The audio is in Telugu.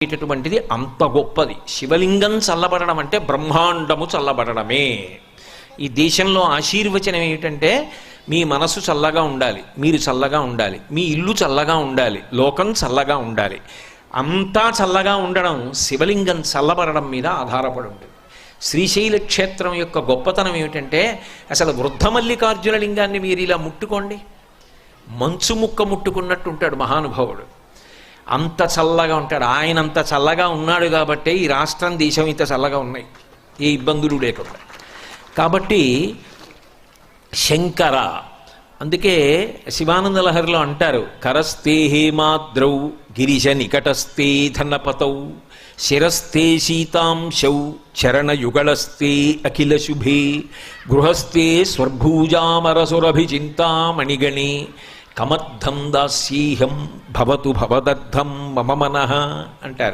టువంటిది అంత గొప్పది. శివలింగం చల్లబడడం అంటే బ్రహ్మాండము చల్లబడడమే. ఈ దేశంలో ఆశీర్వచనం ఏమిటంటే మీ మనసు చల్లగా ఉండాలి, మీరు చల్లగా ఉండాలి, మీ ఇల్లు చల్లగా ఉండాలి, లోకం చల్లగా ఉండాలి. అంతా చల్లగా ఉండడం శివలింగం చల్లబడడం మీద ఆధారపడి ఉంటుంది. శ్రీశైల క్షేత్రం యొక్క గొప్పతనం ఏమిటంటే అసలు వృద్ధమల్లికార్జున లింగాన్ని మీరు ఇలా ముట్టుకోండి, మంచు ముక్క ముట్టుకున్నట్టు ఉంటాడు మహానుభావుడు. అంత చల్లగా ఉంటాడు. ఆయన అంత చల్లగా ఉన్నాడు కాబట్టే ఈ రాష్ట్రం దేశం ఇంత చల్లగా ఉన్నాయి, ఏ ఇబ్బందులు లేకుండా. కాబట్టి శంకర, అందుకే శివానంద లహరిలో అంటారు, కరస్తే హేమాద్రౌ గిరిజ నికటస్థే ధనపతౌ శిరస్థే శీతాంశౌ చరణయుగళస్థే అఖిల శుభే గృహస్థే స్వర్భూజామరసురభిచింతామణిగణే కమర్థం దాస్యేహం భవతు భవదర్థం మమ మనః అంటారు.